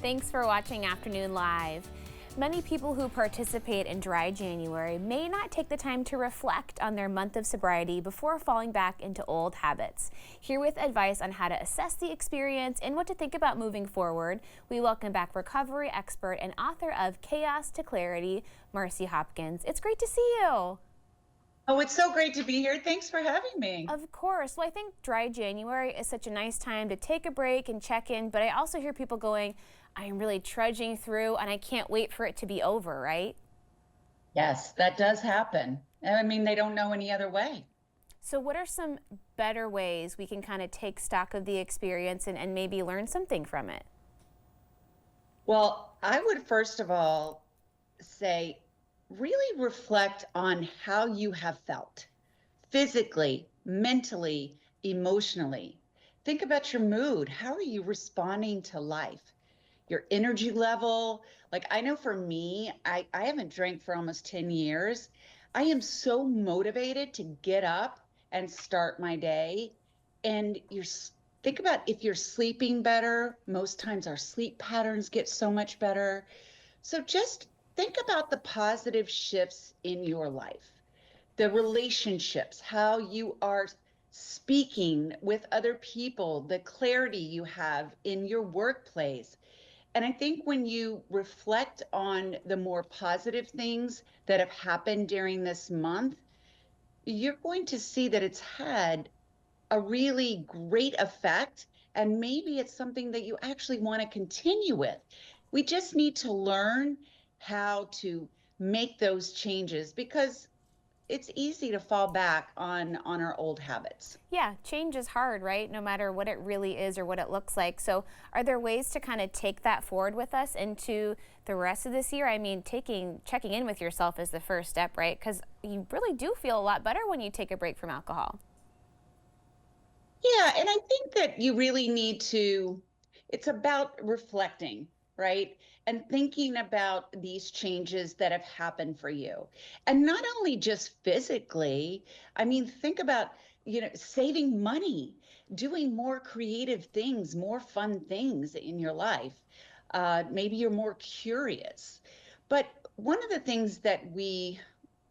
Thanks for watching Afternoon Live. Many people who participate in Dry January may not take the time to reflect on their month of sobriety before falling back into old habits. Here with advice on how to assess the experience and what to think about moving forward, we welcome back recovery expert and author of Chaos to Clarity, Marci Hopkins. It's great to see you. Oh, it's so great to be here. Thanks for having me. Of course. Well, I think Dry January is such a nice time to take a break and check in, but I also hear people going, I am really trudging through and I can't wait for it to be over, right? Yes, that does happen. I mean, they don't know any other way. So what are some better ways we can kind of take stock of the experience and maybe learn something from it? Well, I would first of all say, really reflect on how you have felt physically, mentally, emotionally. Think about your mood. How are you responding to life? Your energy level. Like I know for me, I haven't drank for almost 10 years. I am so motivated to get up and start my day. And think about if you're sleeping better, most times our sleep patterns get so much better. So just think about the positive shifts in your life, the relationships, how you are speaking with other people, the clarity you have in your workplace. And I think when you reflect on the more positive things that have happened during this month, you're going to see that it's had a really great effect. And maybe it's something that you actually want to continue with. We just need to learn how to make those changes because it's easy to fall back on our old habits. Yeah, change is hard, right? No matter what it really is or what it looks like. So are there ways to kind of take that forward with us into the rest of this year? I mean, checking in with yourself is the first step, right? Because you really do feel a lot better when you take a break from alcohol. Yeah, and I think that you really need to, it's about reflecting, right? And thinking about these changes that have happened for you. And not only just physically, I mean, think about, saving money, doing more creative things, more fun things in your life. Maybe you're more curious. But one of the things that we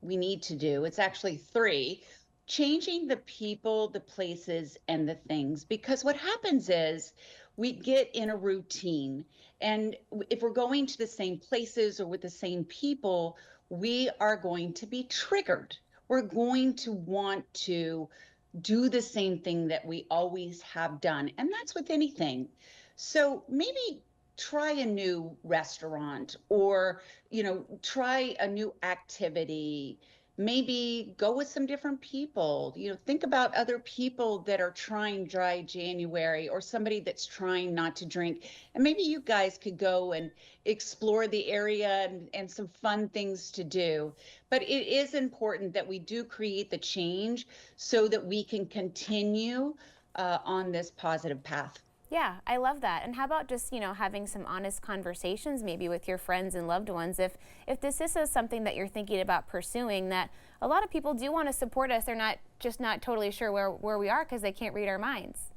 need to do, it's actually three, changing the people, the places, and the things. Because what happens is we get in a routine. And if we're going to the same places or with the same people, we are going to be triggered. We're going to want to do the same thing that we always have done. And that's with anything. So maybe try a new restaurant or, try a new activity, maybe go with some different people, think about other people that are trying Dry January or somebody that's trying not to drink, and maybe you guys could go and explore the area and some fun things to do. But it is important that we do create the change so that we can continue on this positive path. Yeah, I love that. And how about just, having some honest conversations maybe with your friends and loved ones if this is something that you're thinking about pursuing, that a lot of people do want to support us. They're not totally sure where we are because they can't read our minds.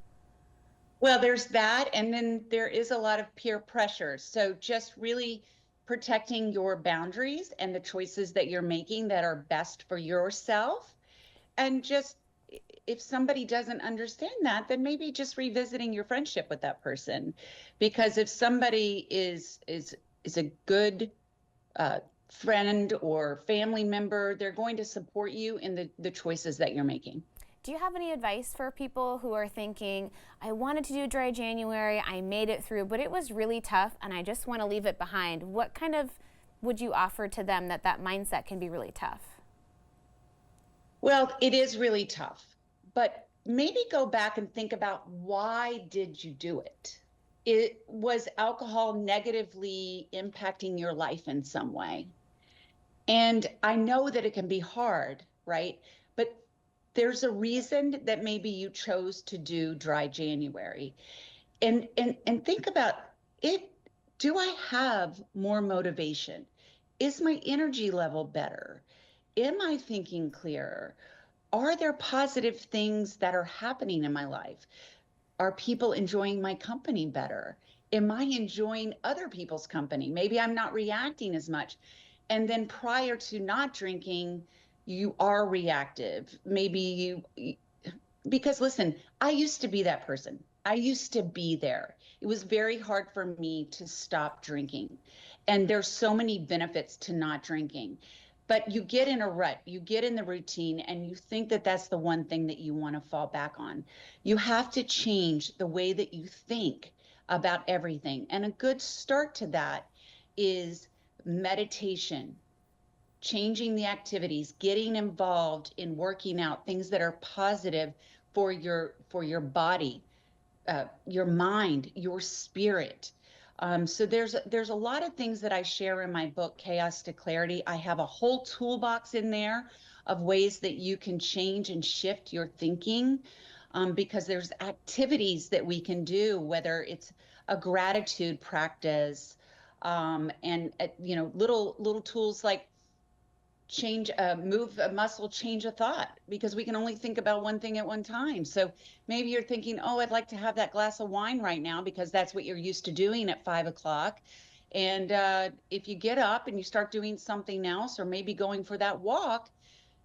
Well, there's that. And then there is a lot of peer pressure. So just really protecting your boundaries and the choices that you're making that are best for yourself. And just if somebody doesn't understand that, then maybe just revisiting your friendship with that person. Because if somebody is a good uh, friend or family member, they're going to support you in the choices that you're making. Do you have any advice for people who are thinking, I wanted to do Dry January, I made it through, but it was really tough and I just want to leave it behind? What kind of would you offer to them that mindset can be really tough? Well, it is really tough, but maybe go back and think about why did you do it? It was alcohol negatively impacting your life in some way. And I know that it can be hard, right? But there's a reason that maybe you chose to do Dry January. And think about it. Do I have more motivation? Is my energy level better? Am I thinking clearer? Are there positive things that are happening in my life? Are people enjoying my company better? Am I enjoying other people's company? Maybe I'm not reacting as much. And then prior to not drinking, you are reactive. Maybe because listen, I used to be that person. I used to be there. It was very hard for me to stop drinking. And there's so many benefits to not drinking. But you get in a rut, you get in the routine, and you think that that's the one thing that you want to fall back on. You have to change the way that you think about everything. And a good start to that is meditation, changing the activities, getting involved in working out, things that are positive for your body, your mind, your spirit. So there's a lot of things that I share in my book, Chaos to Clarity. I have a whole toolbox in there of ways that you can change and shift your thinking, because there's activities that we can do, whether it's a gratitude practice, and little tools like change move a muscle, change a thought, because we can only think about one thing at one time. So maybe you're thinking, oh, I'd like to have that glass of wine right now, because that's what you're used to doing at 5 o'clock. And if you get up and you start doing something else, or maybe going for that walk,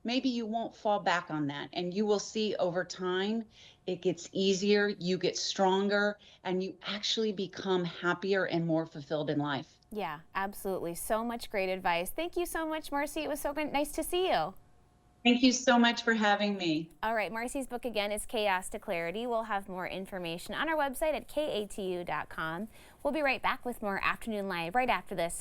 maybe you won't fall back on that, and you will see over time it gets easier, you get stronger, and you actually become happier and more fulfilled in life. Yeah, absolutely. So much great advice. Thank you so much, Marci. It was so nice to see you. Thank you so much for having me. All right, Marci's book again is Chaos to Clarity. We'll have more information on our website at katu.com. We'll be right back with more Afternoon Live right after this.